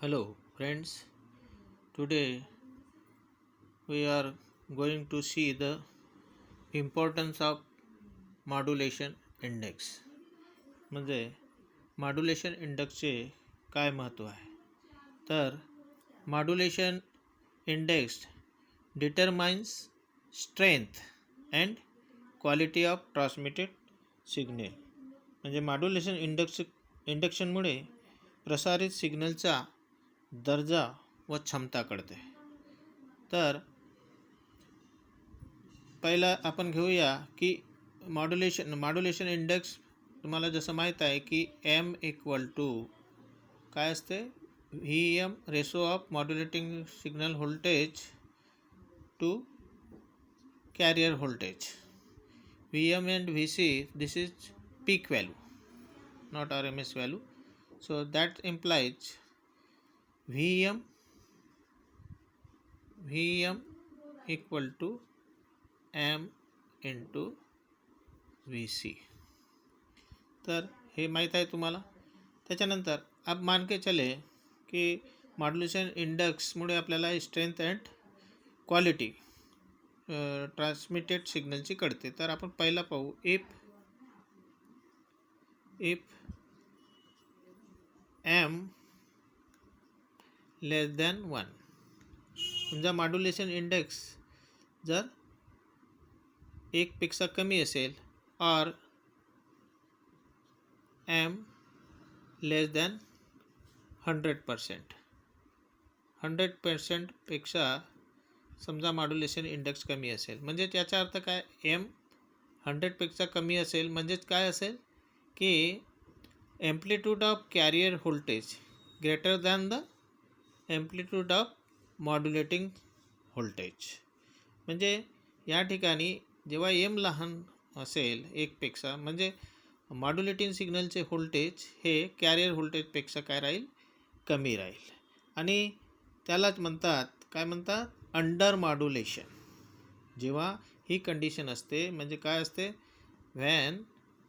Hello, friends. Today we are going to see the importance of modulation index. म्हणजे modulation इंडेक्सचे काय महत्त्व आहे. तर modulation index determines strength and quality of transmitted signal. म्हणजे modulation इंडेक्शनमुळे प्रसारित सिग्नलचा दर्जा व क्षमता कळते. तर पहिला आपण घेऊया की मॉड्युलेशन इंडेक्स तुम्हाला जसं माहीत आहे की एम इक्वल टू काय असते, V M ratio of modulating signal voltage to carrier voltage. V M and V C this is peak value, not RMS value. So that implies VM equal to M into VC. तर हे माहीत आहे तुम्हाला. त्याच्यानंतर अब मान के चले की मॉड्युलेशन इंडेक्समुळे आपल्याला स्ट्रेंथ अँड क्वालिटी ट्रान्समिटेड सिग्नलची कळते. तर आपण पहिला पाहू, इफ M लेस दॅन 1. समजा मॉड्युलेशन इंडेक्स जर 1 पेक्षा कमी असेल और M लेस दॅन 100%. 100% पेक्षा समजा मॉड्युलेशन इंडेक्स कमी असेल, म्हणजे त्याचा अर्थ काय, M 100पेक्षा कमी असेल म्हणजेच काय असेल की amplitude of carrier voltage greater than the amplitude of modulating voltage. म्हणजे या ठिकाणी जेव्हा एम लहान असेल 1पेक्षा, म्हणजे मॉड्युलेटिंग सिग्नलचे व्होल्टेज हे कॅरियर व्होल्टेजपेक्षा काय राहील, कमी राहील. आणि त्यालाच म्हणतात, काय म्हणतात, अंडर मॉड्युलेशन. जेव्हा ही कंडिशन असते म्हणजे काय असते, van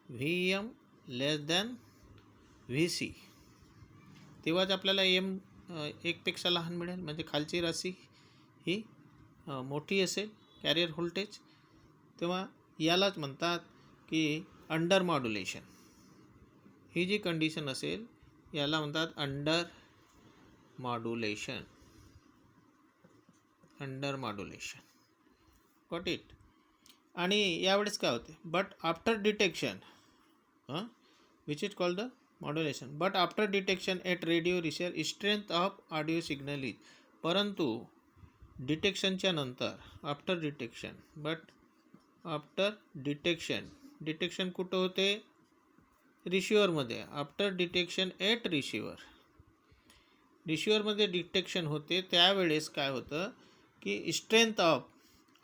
V M less than V C, तेव्हाच आपल्याला एम 1पेक्षा लहान मिळेल, म्हणजे खालची राशी ही मोठी असेल कॅरियर व्होल्टेज. तेव्हा यालाच म्हणतात की अंडर मॉड्युलेशन. ही जी कंडिशन असेल याला म्हणतात अंडर मॉड्युलेशन. Got it. आणि यावेळेस काय होते, but after detection which is called the modulation, but after detection at radio receiver strength of audio signal is. परंतु डिटेक्शनच्या नंतर, आफ्टर डिटेक्शन कुठं होते, रिसिव्हरमध्ये. आफ्टर डिटेक्शन एट रिसिव्हरमध्ये डिटेक्शन होते, त्यावेळेस काय होतं की स्ट्रेंथ ऑफ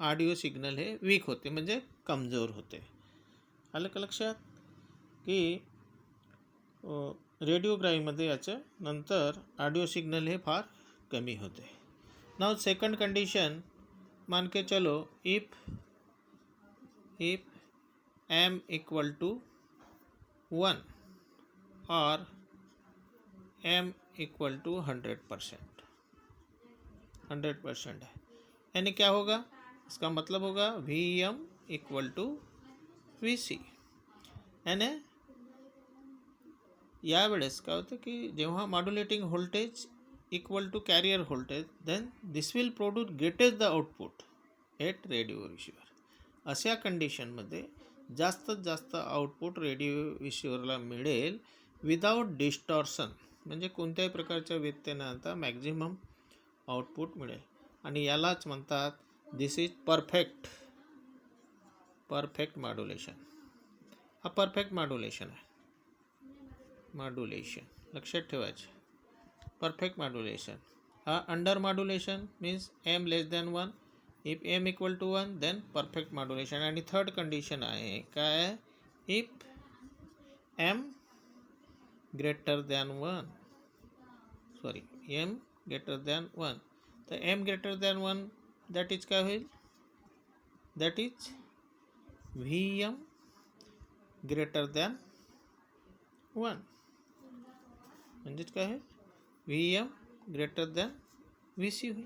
ऑडिओ सिग्नल हे वीक होते, म्हणजे कमजोर होते. आलं का लक्षात की रेडिओग्राफीमध्ये याचं नंतर ऑडिओ सिग्नल हे फार कमी होते. नाउ सेकंड कंडिशन मान के चलो, इफ M इक्वल टू 1 और M इक्वल टू 100% है, यानी क्या होगा, इसका मतलब होगा VM इक्वल टू VC. यानी यावेळेस काय होतं की जेव्हा modulating voltage equal to carrier voltage, then this will produce greatest the output at radio receiver. अशा कंडिशनमध्ये जास्तीत जास्त आउटपुट रेडिओ रिसिव्हरला मिळेल विदाउट डिस्टॉर्शन, म्हणजे कोणत्याही प्रकारच्या व्यत्यय न आणता मॅक्झिमम आउटपुट मिळेल. आणि यालाच म्हणतात दिस इज परफेक्ट मॉड्युलेशन. हा परफेक्ट मॉड्युलेशन आहे. लक्षात ठेवायचे, परफेक्ट मॉड्युलेशन. हा under modulation means M less than 1. If M equal to 1 then perfect modulation. आणि थर्ड कंडिशन आहे काय, if M greater than 1, M greater than 1. तर M greater than 1 that is काय होईल, that is VM greater than 1. म्हणजेच काय आहे, VM greater than V C होईल.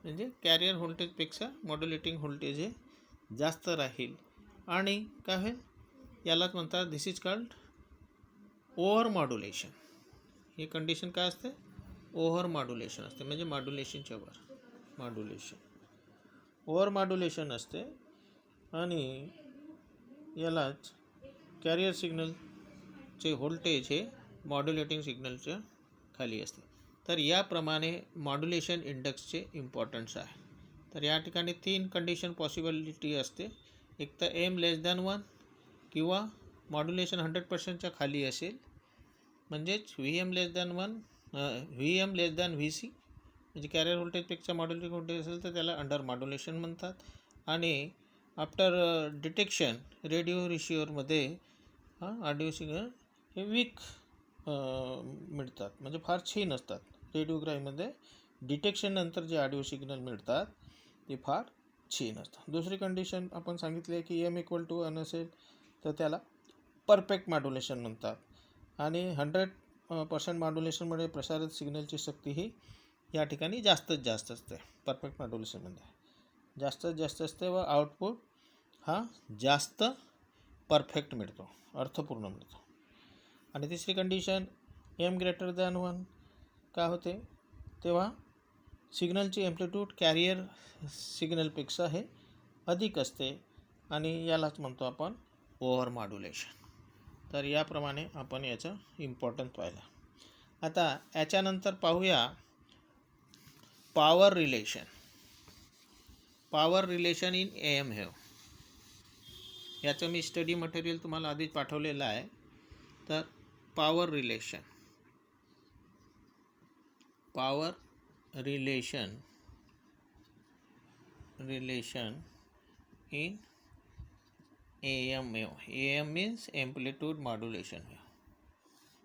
म्हणजे कॅरियर व्होल्टेजपेक्षा मॉड्युलेटिंग व्होल्टेज हे जास्त राहील आणि काय होईल, यालाच म्हणतात this is called over modulation. ही कंडिशन काय असते, ओव्हर मॉड्युलेशन असते. म्हणजे मॉड्युलेशनच्या वर ओव्हर मॉड्युलेशन असते आणि यालाच कॅरियर सिग्नलचे व्होल्टेज हे मॉड्युलेटिंग सिग्नलच्या खाली असते. तर याप्रमाणे मॉड्युलेशन इंडेक्सचे इम्पॉर्टन्स आहे. तर या ठिकाणी 3 कंडिशन पॉसिबिलिटी असते. एक तर एम लेस दॅन 1 किंवा मॉड्युलेशन 100%च्या खाली असेल, म्हणजेच V M less than V C, म्हणजे कॅरियर व्होल्टेजपेक्षा मॉड्युलेटिंग व्होल्टेज असेल तर त्याला अंडर मॉड्युलेशन म्हणतात. आणि आफ्टर डिटेक्शन रेडिओ रिसिव्हरमध्ये ऑडिओ सिग्नल हे वीक मिळतात, म्हणजे फार छीन असतात. रेडिओग्राफीमध्ये डिटेक्शन नंतर जे ऑडिओ सिग्नल मिळतात ते फार छीन असतात. दुसरी कंडिशन आपण सांगितली आहे की एम इक्वल टू 1 असेल तर त्याला परफेक्ट मॉड्युलेशन म्हणतात. आणि 100% मॉड्युलेशनमुळे प्रसारित सिग्नलची शक्ती ही या ठिकाणी जास्तीत जास्त असते. परफेक्ट मॉड्युलेशनमध्ये जास्तीत जास्त असते व आउटपुट हा जास्त परफेक्ट मिळतो, अर्थपूर्ण मिळतो. आणि तिसरी कंडिशन एम ग्रेटर दॅन 1 काय होते, तेव्हा सिग्नलची ॲम्प्लिट्यूड कॅरियर सिग्नलपेक्षा हे अधिक असते आणि यालाच म्हणतो आपण ओव्हर मॉड्युलेशन. तर याप्रमाणे आपण याचं इम्पॉर्टन्स पाहिलं. आता याच्यानंतर पाहूया power relation in AM wave. याचं मी स्टडी मटेरियल तुम्हाला आधीच पाठवलेलं आहे. तर power relation in AM wave. AM means amplitude modulation wave.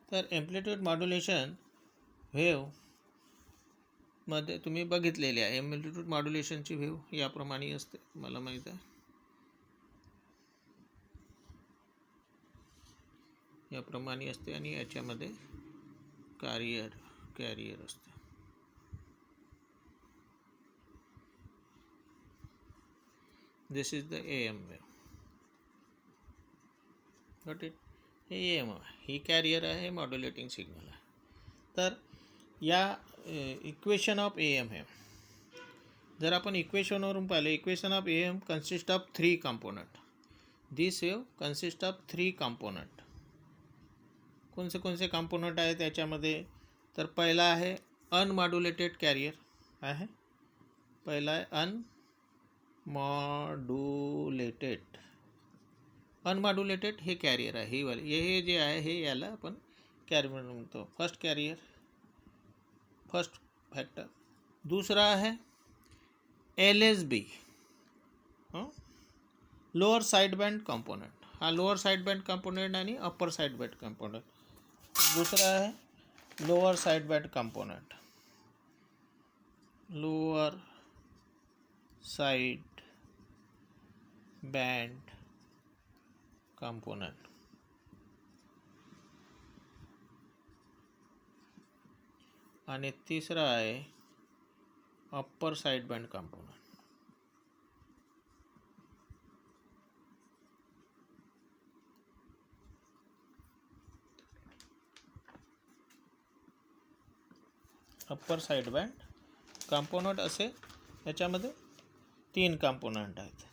तर एम्प्लिट्यूड मॉड्युलेशन वेव्हमध्ये तुम्ही बघितलेले आहे. एम्प्लिट्यूड मॉड्युलेशनची वेव्ह याप्रमाणे असते, मला माहीत आहे, याप्रमाणे असते आणि याच्यामध्ये कॅरियर असते. This is the AM wave. Got it. हे AM ही कॅरियर आहे, मॉड्युलेटिंग सिग्नल आहे. तर या इक्वेशन ऑफ AM वेव्ह जर आपण इक्वेशनवरून पाहिलं, equation of AM consist of 3 component. This wave consist of 3 component. कोणते कंपोनंट आहे त्याच्यामध्ये, तर पहिला आहे अनमॉड्युलेटेड कॅरियर आहे. पहिला आहे अनमॉड्युलेटेड हे कॅरियर आहे. हे जे आहे हे याला आपण कॅरियर म्हणतो. First factor. दुसरा आहे LSB, lower side band component. हा लोअर साईड बँड कंपोनंट आणि अप्पर साईड बँड कंपोनंट. दुसरा आहे lower side band component. Lower side band component. आणि तिसरा आहे upper side band component. Upper side band component असे याच्यामध्ये 3 कंपोनंट आहेत.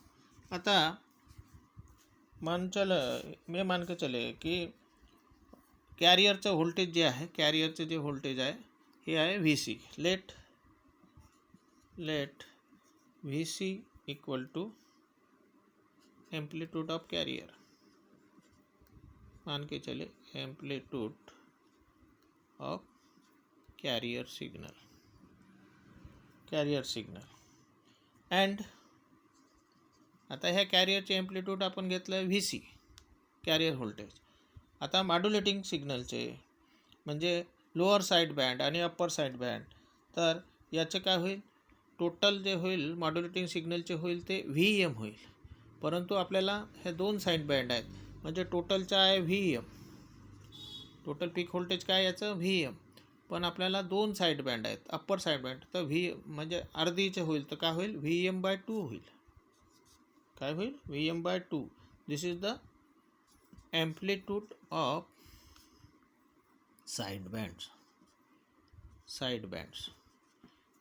आता मान के चले की कॅरियरचं व्होल्टेज जे आहे, कॅरियरचं जे व्होल्टेज आहे हे आहे VC. Let VC equal to amplitude of carrier. मान के चले amplitude of carrier signal and आता ह्या कॅरियरचे एम्प्लिट्यूड आपण घेतलं VC, कॅरियर व्होल्टेज. आता मॉड्युलेटिंग सिग्नलचे म्हणजे लोअर साईड बँड आणि अप्पर साईड बँड, तर याचं काय होईल, टोटल जे होईल मॉड्युलेटिंग सिग्नलचे होईल ते VM होईल. परंतु आपल्याला हे 2 साईड बँड आहेत, म्हणजे टोटलचा आहे VM, टोटल पीक व्होल्टेज काय याचं VM. पण आपल्याला 2 साईड बँड आहेत, अप्पर साईड बँड. तर व्ही म्हणजे अर्धीचे होईल, तर काय होईल, Vm/2 होईल. काय होईल, Vm/2. This is the amplitude of side bands. Side bands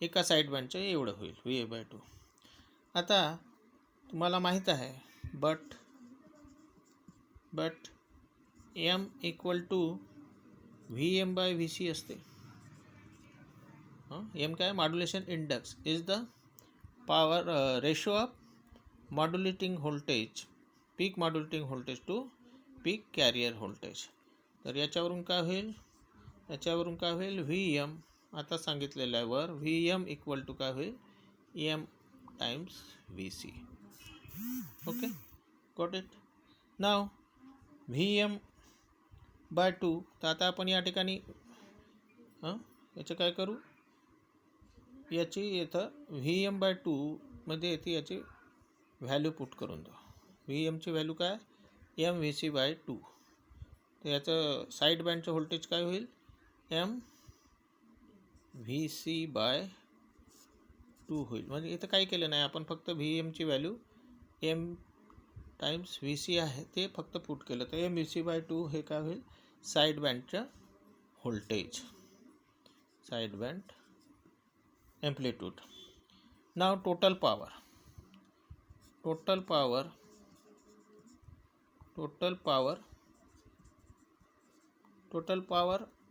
एका साईड बँडचं एवढं होईल Va/2. आता तुम्हाला माहीत आहे but M equal to Vm/Vc असते. M काय, modulation index is the power ratio of modulating voltage, peak modulating voltage to peak carrier voltage. तर याच्यावरून काय होईल, Vm आता सांगितलेलं आहे वर, Vm इक्वल टू काय होईल, M times Vc. Okay, got it. Now Vm/2. तर आता आपण या ठिकाणी याचं काय करू, याची इथं Vm/2 मध्ये येते याची व्हॅल्यू पुट करून द्या. Vmची व्हॅल्यू काय, MVc/2. तर याचं साईड बँडचं व्होल्टेज काय होईल, MVc/2 होईल. म्हणजे इथं काही केलं नाही आपण, फक्त Vmची व्हॅल्यू M टाइम्स Vc आहे ते फक्त पुट केलं. तर MVc/2 हे काय होईल, साईड बँडचं व्होल्टेज, साईड बँड एम्प्लिट्यूड. नाव total power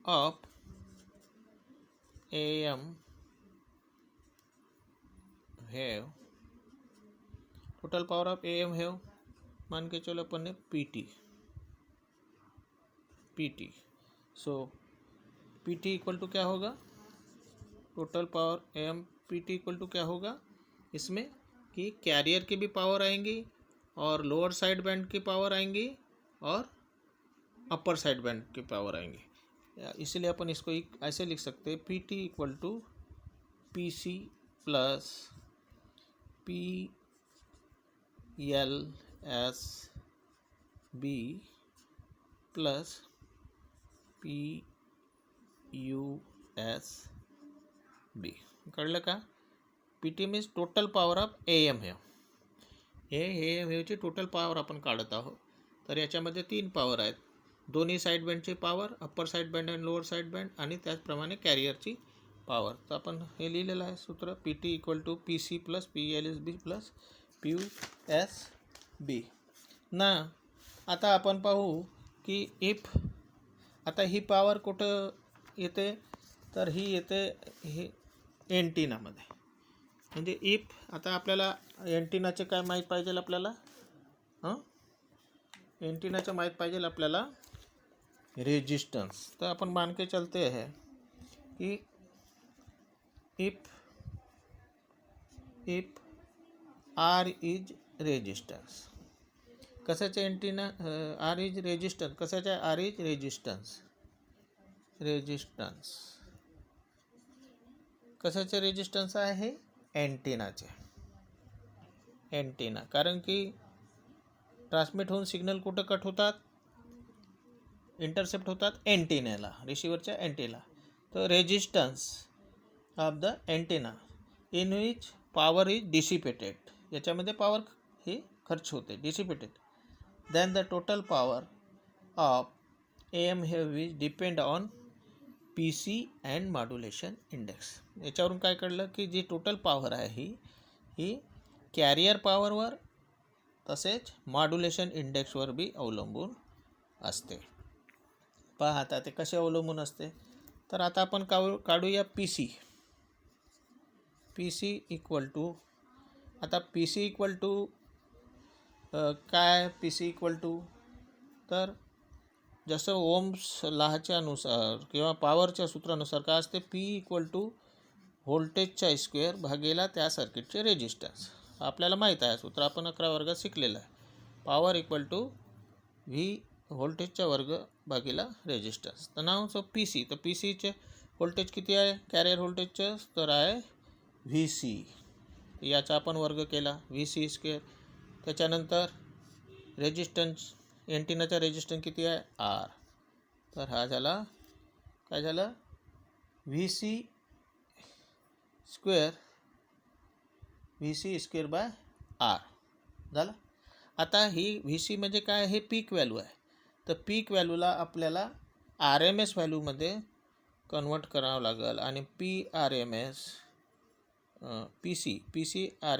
of AM have, total power of AM have मान के चलो अपन ने PT. So PT equal to क्या होगा, total power AM PT equal to क्या होगा, इसमें कि कैरियर की भी पावर आएंगी और लोअर साइड बैंड की पावर आएंगी और अपर साइड बैंड की पावर आएंगी. इसलिए अपन इसको ऐसे लिख सकते हैं, PT equal to PC plus PLSB plus PUSB. कळलं का. PT means total power of AM wave. हे AM हेवची टोटल पॉवर आपण काढत आहोत. तर याच्यामध्ये 3 पॉवर आहेत, दोन्ही साईड बँडची पॉवर, अप्पर साईड बँड आणि लोअर साईड बँड, आणि त्याचप्रमाणे कॅरियरची पॉवर. तर आपण हे लिहिलेलं आहे सूत्र, PT equal to PC plus PLSB plus PUSB. ना आता आपण पाहू की इफ, आता ही पॉवर कुठं येते, तर ही येते हे एंटिनामध्ये. म्हणजे इफ आता आपल्याला एंटिनाचे काय माहीत पाहिजे आपल्याला, एंटिनाचं माहीत पाहिजे आपल्याला रेजिस्टन्स. तर आपण मान के चलते हैं कि इफ R इज रेजिस्टन्स, कशाचे एंटिना, R इज रेजिस्टन्स, कशाचे, R इज रेजिस्टन्स कशाचे रेजिस्टन्स आहे, एंटिनाचे. एंटिना, कारण की ट्रान्समिट होऊन सिग्नल कुठं कट होतात, इंटरसेप्ट होतात एंटिनाला, रिसिव्हरच्या एंटिना. तर resistance of the antenna in which power is dissipated, याच्यामध्ये पॉवर ही खर्च होते, dissipated. Then the total power of AM wave is depend on PC and modulation index. याच्यावरून काय कळलं की जी टोटल पॉवर आहे ही कॅरियर पॉवरवर तसेच मॉड्युलेशन इंडेक्सवर बी अवलंबून असते. पहा आता ते कसे अवलंबून असते. तर आता आपण काढूया PC इक्वल टू, आता PC इक्वल टू काय, PC इक्वल टू, तर जसं ओम्स लॉच्या नुसार किंवा पॉवरच्या सूत्रानुसार काय असते, P इक्वल टू व्होल्टेजच्या स्क्वेअर भागेला त्या सर्किटचे रेजिस्टन्स. आपल्याला माहीत आहे सूत्र, आपण 11 वर्गात शिकलेलं आहे. पॉवर इक्वल टू V व्होल्टेजच्या वर्ग भागीला रेजिस्टन्स. तर नाव सो PC, तर PCचे व्होल्टेज किती आहे, कॅरियर व्होल्टेजचं, तर आहे VC. याचा आपण वर्ग केला VC स्क्वेअर. त्याच्यानंतर रेजिस्टन्स, एंटिनाचा रेजिस्टन्स किती आहे, R. तर हा झाला काय झालं, V C square by R झालं. आता ही व्ही सी म्हणजे काय, हे पीक व्हॅल्यू आहे. तर पीक व्हॅल्यूला आपल्याला आर एम एस व्हॅल्यूमध्ये कन्वर्ट करावं लागेल. आणि P R M S P C R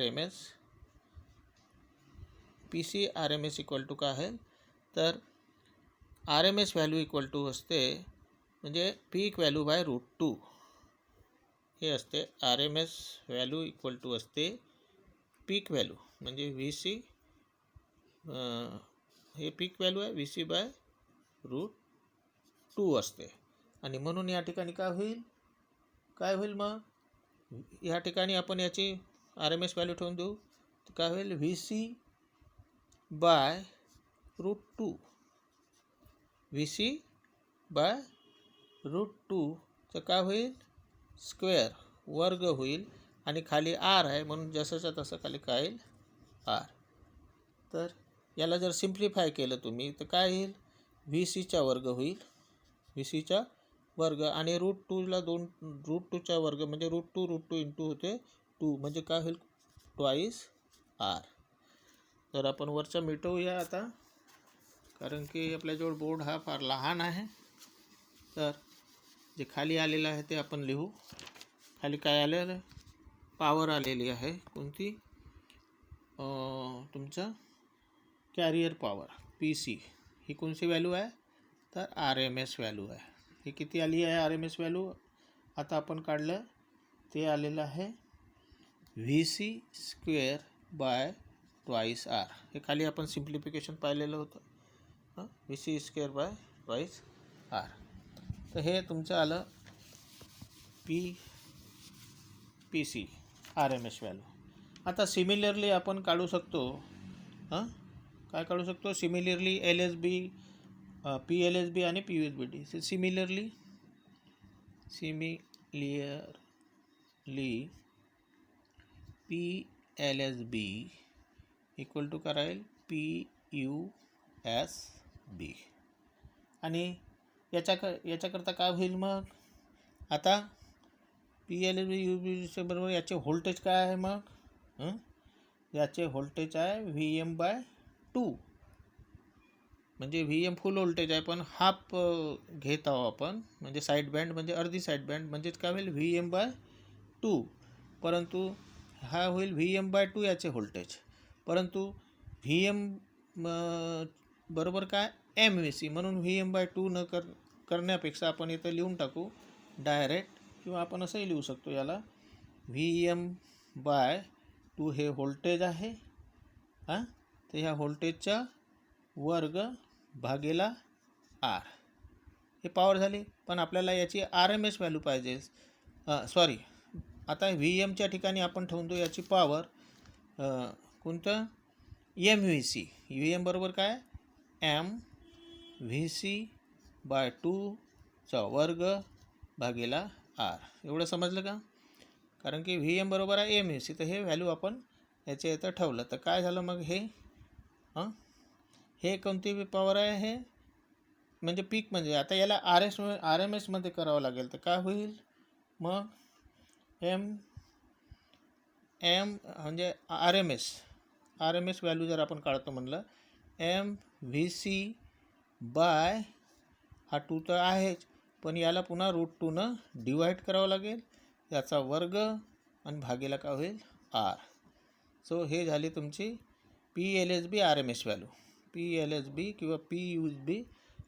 M S equal to काय आहे, तर R M S value equal to असते म्हणजे पीक व्हॅल्यू बाय √2 हे असते. R M S value equal to असते पीक व्हॅल्यू म्हणजे व्ही सी, हे पीक व्हॅल्यू आहे, व्ही सी बाय √2 असते. आणि म्हणून या ठिकाणी काय होईल मग या ठिकाणी आपण याची आर एम एस व्हॅल्यू ठेवून देऊ. तर काय होईल, V C by √2 V C by √2 तर काय होईल, स्क्वेअर वर्ग होईल. आणि खाली आर आहे म्हणून जसंच्या तसं खाली काय येईल, आर. तर याला जर सिम्प्लिफाय केलं तुम्ही तर काय येईल, व्ही सीचा वर्ग होईल, व्ही सीचा वर्ग. आणि √2ला √2चा वर्ग म्हणजे √2 इंटू होते 2 म्हणजे काय होईल, ट्वाईस आर. तर आपण वरचा मिटवूया आता, कारण की आपल्याजवळ बोर्ड हा फार लहान आहे. तर जे खाली आलेलं आहे ते आपण लिहू. खाली काय आलेलं, पॉवर आलेली आहे कोणती, तुमचं कॅरियर पॉवर पी सी. ही कोणती व्हॅल्यू आहे, तर आर एम एस व्हॅल्यू आहे. ही किती आली आहे आर एम एस व्हॅल्यू, आता आपण काढलं ते आलेलं आहे V C square by twice R. हे खाली आपण सिम्प्लिफिकेशन पाहिलेलं होतं, V C square by twice R. तर हे तुमचं आलं P C R M S value. आता सिमिलरली आपण काढू शकतो, काय काढू शकतो, similarly L S B, P L S B आणि P U S B D. Similarly P L S B equal to काय राहील, पी यू एस बी. आणि याच्याकरता काय होईल मग, आता P L S B U बीच्या बरोबर याचे व्होल्टेज काय आहे मग, याचे व्होल्टेज आहे व्ही एम बाय 2. म्हणजे व्ही एम फुल व्होल्टेज आहे पण हाफ घेत आहो आपण, म्हणजे साईड बँड म्हणजे अर्धी साईड बँड, म्हणजेच काय होईल व्ही एम बाय 2. परंतु हा होईल व्ही एम बाय 2 याचे व्होल्टेज. परंतु व्ही एम बरोबर काय एम व्ही सी, म्हणून व्ही एम बाय 2 न करण्यापेक्षा आपण इथं लिहून टाकू डायरेक्ट, किंवा आपण असंही लिहू शकतो याला, व्ही एम बाय 2 हे व्होल्टेज आहे. तर ह्या व्होल्टेजचा वर्ग भागेला आर, हे पॉवर झाली. पण आपल्याला याची आर एम एस व्हॅल्यू पाहिजे, सॉरी, आता व्ही एमच्या ठिकाणी आपण ठेवून देऊ याची पॉवर, कोणतं, M V C. V M बरोबर काय, एम व्ही सी बाय 2चा वर्ग भागेला आर. एवढं समजलं का, कारण की व्ही एम बरोबर आहे एम व्ही सी. तर हे व्हॅल्यू आपण याच्या इथं ठेवलं तर काय झालं मग, हे कोणती पॉवर आहे, हे म्हणजे पीक. म्हणजे आता याला आर एम एसमध्ये करावं लागेल. तर काय होईल मग, एम म्हणजे आर एम एस व्हॅल्यू जर आपण काढतो म्हणलं, एम व्ही सी बाय हा 2 तर आहेच, पण याला पुन्हा √2 डिवाईड करावं लागेल, याचा वर्ग आणि भागेला काय होईल आर. सो हे झाली तुमची P L S B R M S value. P L S B किंवा P U S B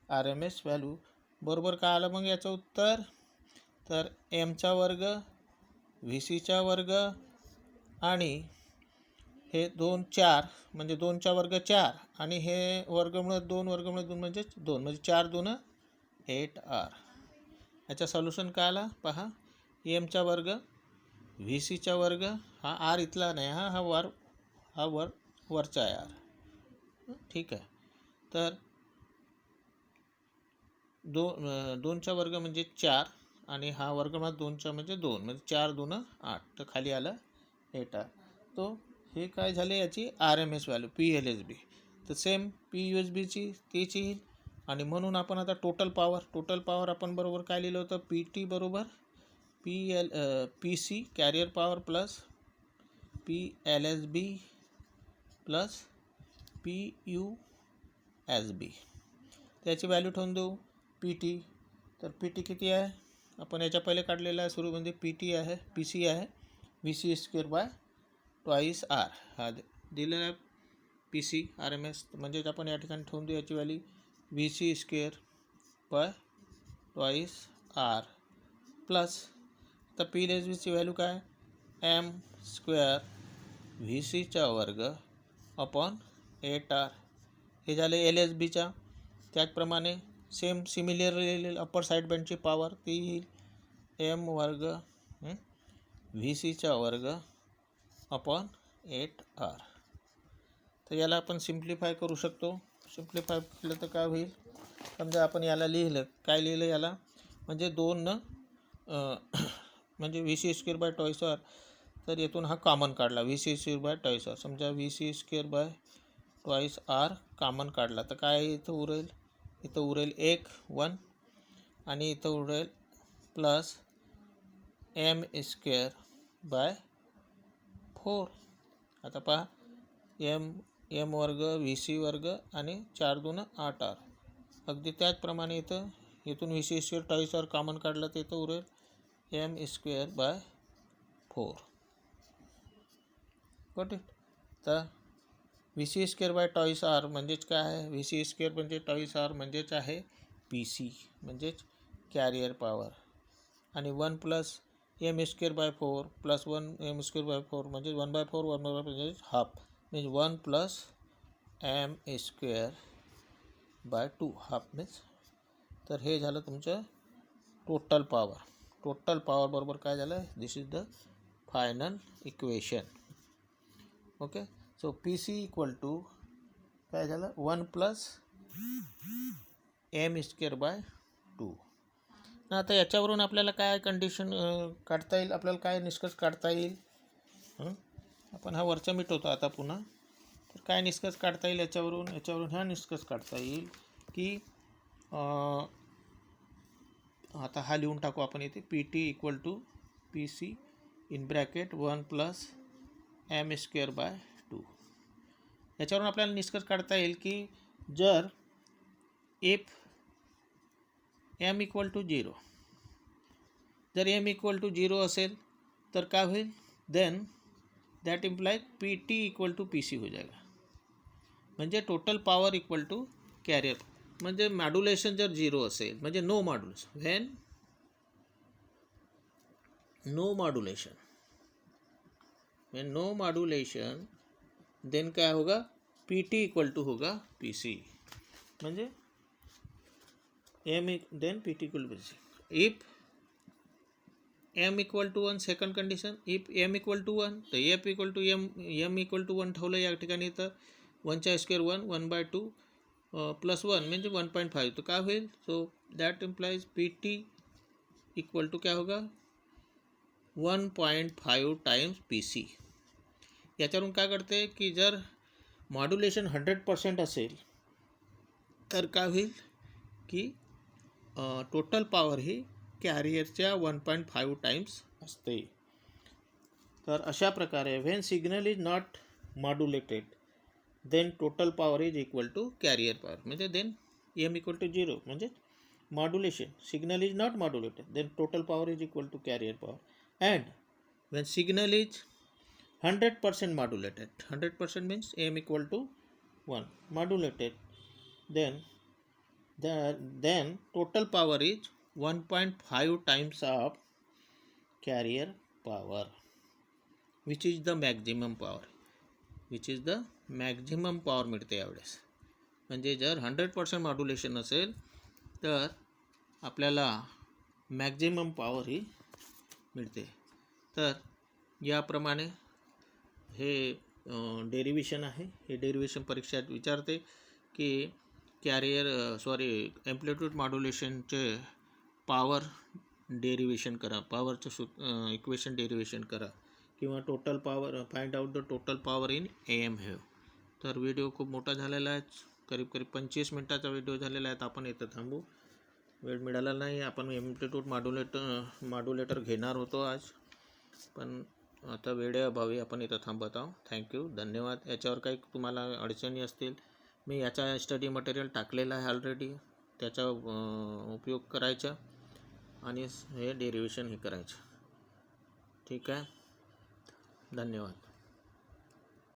R M S value बरोबर काय आलं मग याचं उत्तर, तर एमचा वर्ग व्ही सीचा वर्ग आणि हे 4 म्हणजे 2चा वर्ग 4 आणि हे वर्गमुळे 2 म्हणजे 2 म्हणजे 4 2 8 आर. याचा सोल्युशन काय आला पहा, एमचा वर्ग व्ही सीचा वर्ग, हा आर इथला नाही, हा वरचा आहे आर. ठीक आहे. तर 2चा वर्ग म्हणजे 4 आणि हा वर्गमुळात 2चा म्हणजे 2 म्हणजे 4 2 8. तर खाली आलं 8 आर. तो हे काय झाले याची R M S value P L S B. तर सेम पी यू एस बीची तीच येईल. आणि म्हणून आपण आता टोटल पॉवर आपण बरोबर काय लिहिलं होतं, पी टी बरोबर P C carrier power plus P L S B plus P U S B. त्याची व्हॅल्यू ठेवून देऊ पी टी. तर पी टी किती आहे आपण याच्या पहिले काढलेला आहे सुरूमध्ये. पी टी आहे पी सी आहे V C square by twice R. हा दिलेला आहे P C R M S. म्हणजेच आपण या ठिकाणी ठेवून देऊ याची value V C square by twice R plus. तर पी एल एस बीची व्हॅल्यू काय एम स्क्वेअर व्ही सीचा वर्ग अपॉन 8R. हे झाले एल एस बीच्या. त्याचप्रमाणे सिमिलर अप्पर साईड बँडची पॉवर ती येईल एम वर्ग व्ही सीचा वर्ग अपॉन 8R. तर याला आपण सिम्प्लिफाय करू शकतो. सिम्प्लिफाय केलं तर काय होईल समजा आपण याला लिहिलं काय लिहिलं याला म्हणजे 2 म्हणजे V C square by twice R. तर येथून हा कॉमन काढला V C square by twice R. समजा V C square by twice R common काढला तर काय इथं उरेल इथं उरेल 1 आणि इथं उरेल प्लस एम स्क्वेअर बाय 4. आता पहा एम वर्ग व्ही सी वर्ग आणि 4 2 8R. अगदी त्याचप्रमाणे इथून V C square twice R common काढला तर इथं उरेल M square by 4. Got it. तर V C square by twice R म्हणजेच काय आहे व्ही सी स्क्वेअर म्हणजे ट्वाईस आर म्हणजेच आहे पी सी म्हणजेच कॅरियर पॉवर. आणि 1 plus M square by 4 plus 1 M square by 4 म्हणजे 1/4 1/4 म्हणजे half means 1 plus M square by 2 half means. तर हे झालं तुमचं टोटल पॉवर. टोटल पॉवर बरोबर काय झालं this is the final equation. Okay. So P C equal to काय झालं 1 प्लस एम स्क्वेअर बाय 2. आता याच्यावरून आपल्याला काय कंडिशन काढता येईल आपल्याला काय निष्कर्ष काढता येईल. आपण हा वरचा मिटवतो आता पुन्हा. तर काय निष्कर्ष काढता येईल याच्यावरून हा निष्कर्ष काढता येईल की आता हा लिहून टाकू आपण इथे P T equal to P C in bracket 1 plus M square by 2. याच्यावरून आपल्याला निष्कर्ष काढता येईल की जर इफ एम इक्वल टू 0 जर एम इक्वल टू 0 असेल तर काय होईल then that implies P T equal to P C हो जाएगा. म्हणजे total power equal to carrier. म्हणजे मॉड्युलेशन जर 0 असेल म्हणजे no modulation when no modulation then क्या होगा पी टी इक्वल टू होगा पी सी. म्हणजे then P T equal to P C. If M equal to 1 second condition. If M equal to 1 तर F equal to M equal to 1 ठेवलं या ठिकाणी. तर 1चा square 1/2 plus 1 म्हणजे 1.5. तो काय होईल so that implies P T equal to क्या होगा 1.5 टाइम्स पी सी. याच्यावरून काय करते की जर मॉड्युलेशन 100% असेल तर काय होईल की टोटल पॉवर ही कॅरियरच्या 1.5 टाइम्स असते. तर अशा प्रकारे when signal is not modulated then total power is equal to carrier power. म्हणजे देन एम इक्वल टू 0 म्हणजे modulation signal is not modulated then total power is equal to carrier power. And when signal is 100% modulated, 100% means m equal to 1 modulated, then total power is 1.5 times of carrier power, which is the maximum power, मिळते यावेळेस. म्हणजे जर 100% modulation असेल तर आपल्याला maximum power ही मिळते. तर याप्रमाणे हे डेरिव्हेशन आहे. हे डेरिव्हेशन परीक्षेत विचारते की एम्प्लिट्यूड मॉड्युलेशनचे पॉवर डेरिव्हेशन करा, पॉवरचं इक्वेशन डेरिव्हेशन करा किंवा total power find out the total power in AM हे. तर व्हिडिओ खूप मोठा झालेला आहे, करीब 25 मिनिटाचा व्हिडिओ झालेला आहे. आपण इथं थांबू. वेळ मिळाला नाही. आपण एम्प्लिट्यूड मॉड्युलेटर घेणार होतो आज, पण आता वेळेअभावी आपण इथं थांबत आहोत. थँक्यू, धन्यवाद. याच्यावर काही तुम्हाला अडचणी असतील, मी याचा स्टडी मटेरियल टाकलेला आहे ऑलरेडी, त्याचा उपयोग करायचा आणि हे डेरिव्हेशन हे करायचं. ठीक आहे, धन्यवाद.